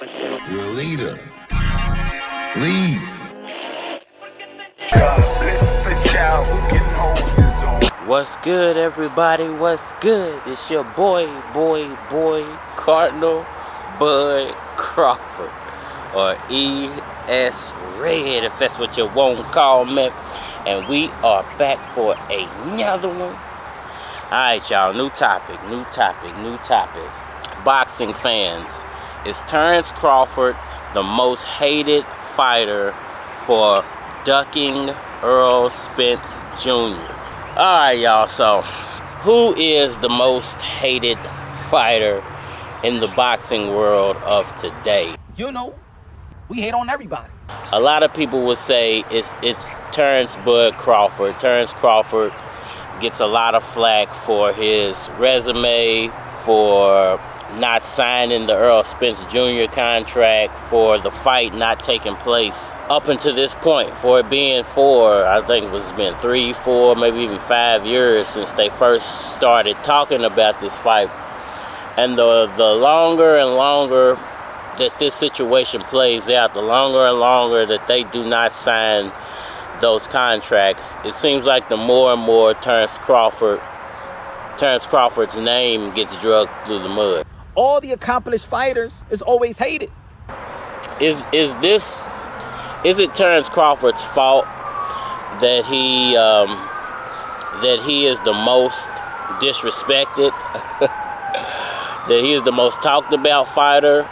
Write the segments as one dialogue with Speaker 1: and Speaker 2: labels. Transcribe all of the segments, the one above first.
Speaker 1: You're a leader. Lead.
Speaker 2: What's good, everybody? What's good? It's your boy, Cardinal Bud Crawford, or E.S. Red, if that's what you want to call me. And we are back for another one. Alright, y'all, new topic. Boxing fans, is Terence Crawford the most hated fighter for ducking Errol Spence Jr.? Alright, y'all, so who is the most hated fighter in the boxing world of today?
Speaker 3: You know, we hate on everybody.
Speaker 2: A lot of people would say it's Terence Bud Crawford. Terence Crawford gets a lot of flack for his resume, for not signing the Errol Spence Jr. contract, for the fight not taking place up until this point, for it being I think it's been 3, 4, maybe even 5 years since they first started talking about this fight. And the longer and longer that this situation plays out, the longer and longer that they do not sign those contracts, it seems like the more and more Terence Crawford's name gets dragged through the mud.
Speaker 3: All the accomplished fighters is always hated.
Speaker 2: Is it Terence Crawford's fault that he is the most disrespected, that he is the most talked about fighter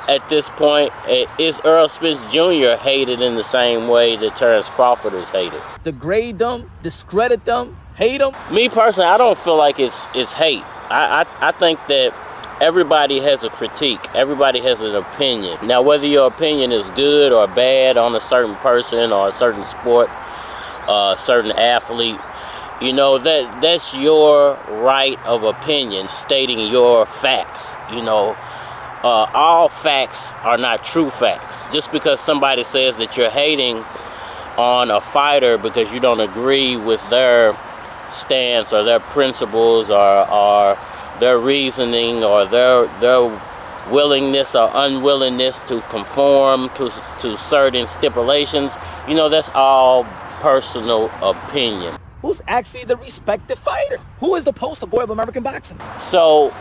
Speaker 2: at this point? Is Errol Spence Jr. hated in the same way that Terence Crawford is hated?
Speaker 3: Degrade them, discredit them, hate them.
Speaker 2: Me personally, I don't feel like it's hate. I think that everybody has a critique. Everybody has an opinion. Now, whether your opinion is good or bad on a certain person or a certain sport, a certain athlete, you know, that's your right of opinion, stating your facts. You know, all facts are not true facts. Just because somebody says that you're hating on a fighter because you don't agree with their stance or their principles or their reasoning or their willingness or unwillingness to conform to certain stipulations, you know, that's all personal opinion.
Speaker 3: Who's actually the respected fighter? Who is the poster boy of American boxing?
Speaker 2: So,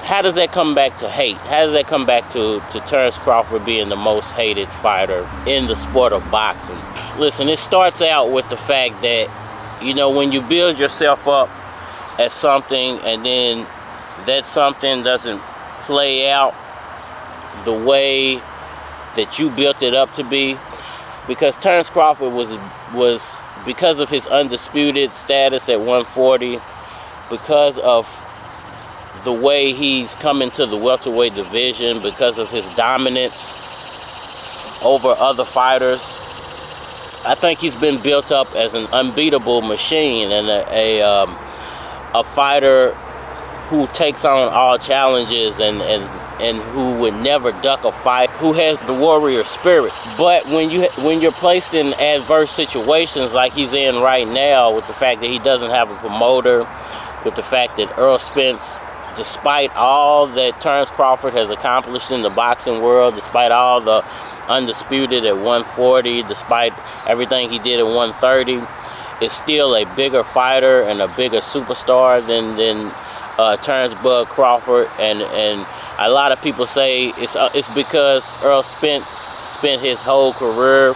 Speaker 2: how does that come back to hate? How does that come back to Terence Crawford being the most hated fighter in the sport of boxing? Listen, it starts out with the fact that, you know, when you build yourself up at something and then that something doesn't play out the way that you built it up to be, because Terence Crawford was because of his undisputed status at 140, because of the way he's come into the welterweight division, because of his dominance over other fighters, I think he's been built up as an unbeatable machine and a fighter who takes on all challenges and who would never duck a fight, who has the warrior spirit. But when you're placed in adverse situations like he's in right now, with the fact that he doesn't have a promoter, with the fact that Errol Spence, despite all that Terence Crawford has accomplished in the boxing world, despite all the undisputed at 140, despite everything he did at 130, is still a bigger fighter and a bigger superstar than Terence Bud Crawford, and a lot of people say it's because Errol Spence spent his whole career,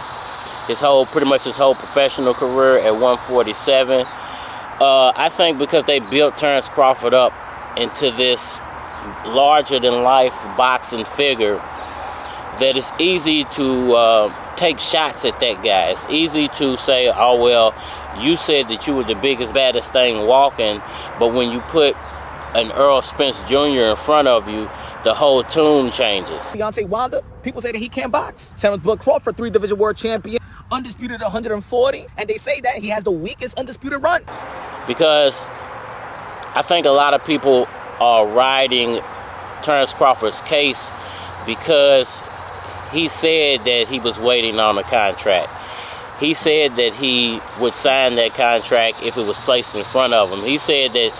Speaker 2: pretty much his whole professional career at 147. I think because they built Terence Crawford up into this larger-than-life boxing figure, that it's easy to take shots at that guy. It's easy to say, oh, well, you said that you were the biggest, baddest thing walking, but when you put an Errol Spence Jr. in front of you, the whole tune changes.
Speaker 3: Deontay Wilder, people say that he can't box. Terence Bud Crawford, 3-division world champion, undisputed 140, and they say that he has the weakest undisputed run.
Speaker 2: Because I think a lot of people are riding Terence Crawford's case because he said that he was waiting on a contract. He said that he would sign that contract if it was placed in front of him. He said that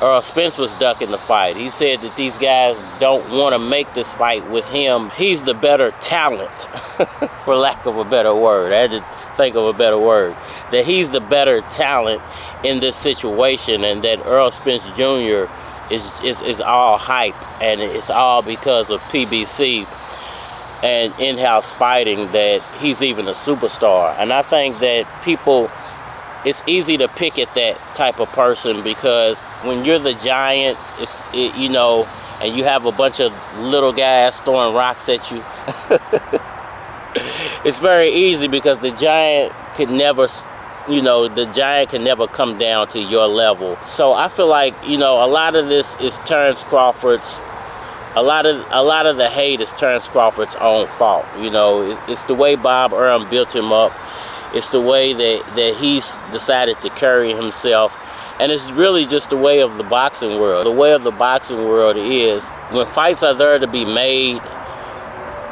Speaker 2: Errol Spence was ducking the fight. He said that these guys don't want to make this fight with him. He's the better talent, for lack of a better word. I had to think of a better word. That he's the better talent in this situation, and that Errol Spence Jr. is all hype, and it's all because of PBC and in-house fighting that he's even a superstar. And I think that it's easy to pick at that type of person, because when you're the giant, and you have a bunch of little guys throwing rocks at you, it's very easy, because the giant can never come down to your level. So I feel like, a lot of this is Terence Crawford's. A lot of the hate is Terence Crawford's own fault. It's the way Bob Arum built him up. It's the way that he's decided to carry himself. And it's really just the way of the boxing world. The way of the boxing world is, when fights are there to be made,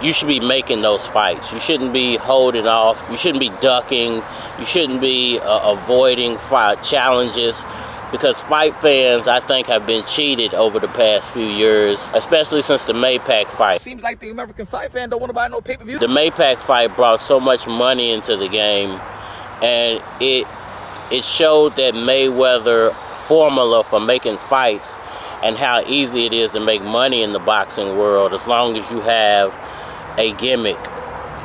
Speaker 2: you should be making those fights. You shouldn't be holding off. You shouldn't be ducking. You shouldn't be avoiding fight challenges. Because fight fans, I think, have been cheated over the past few years, especially since the Maypac fight.
Speaker 3: Seems like the American fight fan don't want to buy no pay-per-view.
Speaker 2: The Maypac fight brought so much money into the game, and it showed that Mayweather formula for making fights and how easy it is to make money in the boxing world, as long as you have a gimmick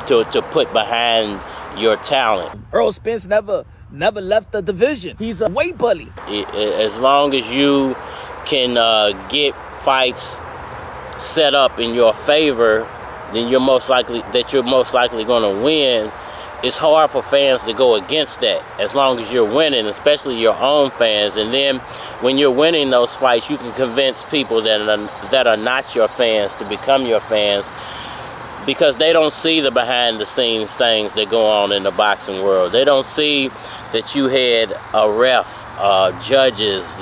Speaker 2: to put behind your talent.
Speaker 3: Errol Spence never left the division. He's a weight bully.
Speaker 2: As long as you can get fights set up in your favor, then you're most likely going to win. It's hard for fans to go against that, as long as you're winning, especially your own fans. And then when you're winning those fights, you can convince people that are not your fans to become your fans, because they don't see the behind-the-scenes things that go on in the boxing world. They don't see that you had a ref, judges,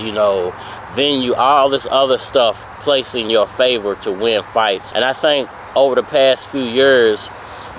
Speaker 2: venue, all this other stuff placed in your favor to win fights. And I think over the past few years,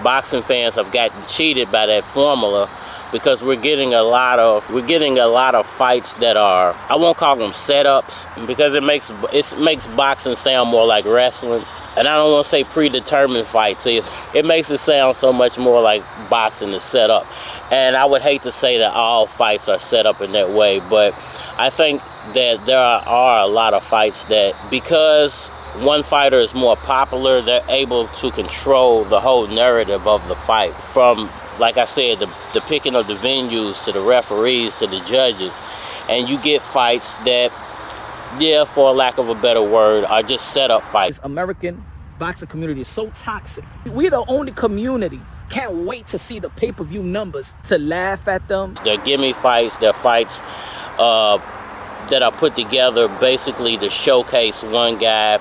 Speaker 2: boxing fans have gotten cheated by that formula, because we're getting a lot of fights that are, I won't call them setups, because it makes boxing sound more like wrestling. And I don't want to say predetermined fights. It makes it sound so much more like boxing is set up. And I would hate to say that all fights are set up in that way, but I think that there are a lot of fights that, because one fighter is more popular, they're able to control the whole narrative of the fight. From, like I said, the picking of the venues, to the referees, to the judges. And you get fights that, for lack of a better word, are just set up fights.
Speaker 3: American boxing community is so toxic. We're the only community. Can't wait to see the pay-per-view numbers, to laugh at them.
Speaker 2: They're gimme fights. They're fights that are put together basically to showcase one guy,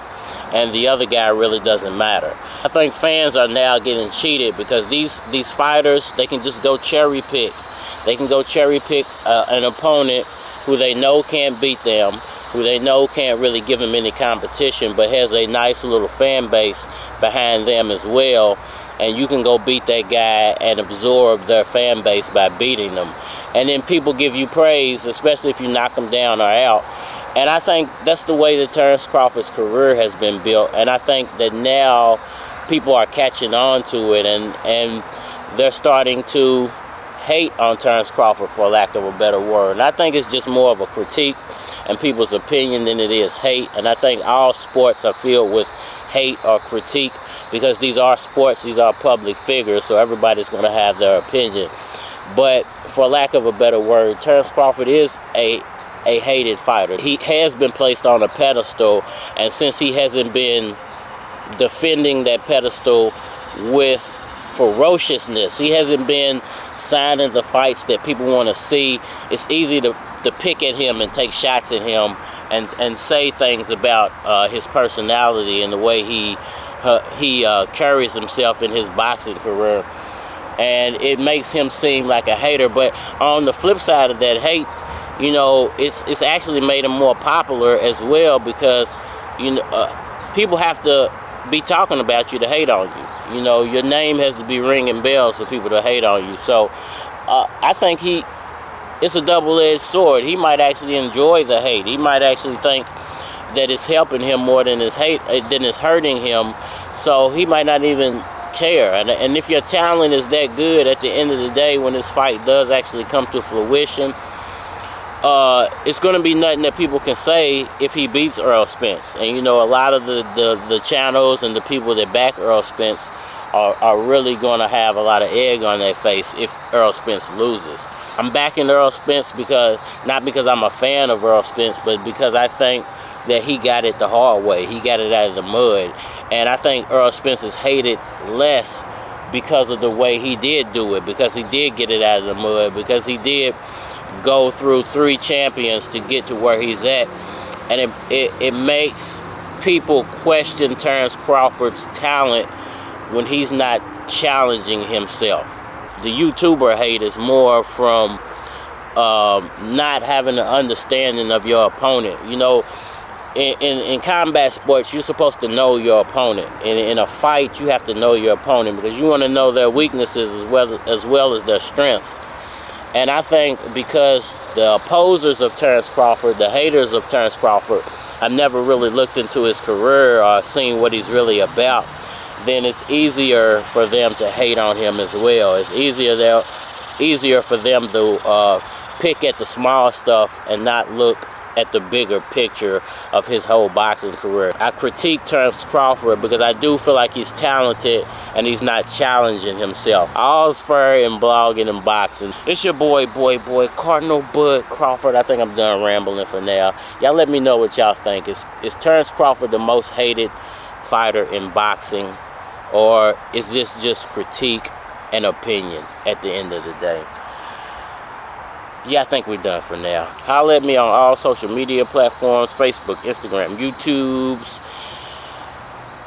Speaker 2: and the other guy really doesn't matter. I think fans are now getting cheated, because these fighters, they can just go cherry pick. They can go cherry pick an opponent who they know can't beat them, who they know can't really give them any competition, but has a nice little fan base behind them as well. And you can go beat that guy and absorb their fan base by beating them. And then people give you praise, especially if you knock them down or out. And I think that's the way that Terence Crawford's career has been built. And I think that now people are catching on to it, and they're starting to hate on Terence Crawford, for lack of a better word. And I think it's just more of a critique and people's opinion than it is hate. And I think all sports are filled with hate or critique, because these are sports, these are public figures, so everybody's going to have their opinion. But for lack of a better word, Terence Crawford is a hated fighter. He has been placed on a pedestal, and since he hasn't been defending that pedestal with ferociousness, he hasn't been signing the fights that people want to see, it's easy to pick at him and take shots at him and say things about his personality and the way he carries himself in his boxing career, and it makes him seem like a hater. But on the flip side of that hate, it's actually made him more popular as well, because people have to be talking about you to hate on you. Your name has to be ringing bells for people to hate on you. So I think it's a double-edged sword. He might actually enjoy the hate. He might actually think that it's helping him more than it's hurting him. So he might not even care. And if your talent is that good, at the end of the day, when this fight does actually come to fruition, it's going to be nothing that people can say if he beats Errol Spence. And, you know, a lot of the channels and the people that back Errol Spence are really going to have a lot of egg on their face if Errol Spence loses. I'm backing Errol Spence not because I'm a fan of Errol Spence, but because I think that he got it the hard way. He got it out of the mud. And I think Errol Spence is hated less because of the way he did do it, because he did get it out of the mud, because he did go through 3 champions to get to where he's at. And it makes people question Terence Crawford's talent when he's not challenging himself. The YouTuber hate is more from not having an understanding of your opponent. You know, in combat sports, you're supposed to know your opponent. In a fight, you have to know your opponent because you want to know their weaknesses as well as their strengths. And I think because the opposers of Terence Crawford, the haters of Terence Crawford, I've never really looked into his career or seen what he's really about, then it's easier for them to hate on him as well. It's easier for them to pick at the small stuff and not look at the bigger picture of his whole boxing career. I critique Terence Crawford because I do feel like he's talented and he's not challenging himself. All's fair in blogging and boxing. It's your boy, Cardinal Bud Crawford. I think I'm done rambling for now. Y'all let me know what y'all think. Is Terence Crawford the most hated fighter in boxing? Or is this just critique and opinion at the end of the day? Yeah, I think we're done for now. Holler at me on all social media platforms, Facebook, Instagram, YouTubes.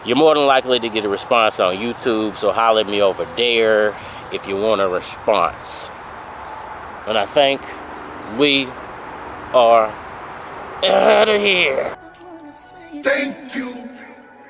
Speaker 2: You're more than likely to get a response on YouTube, so holler at me over there if you want a response. And I think we are out of here.
Speaker 1: Thank you.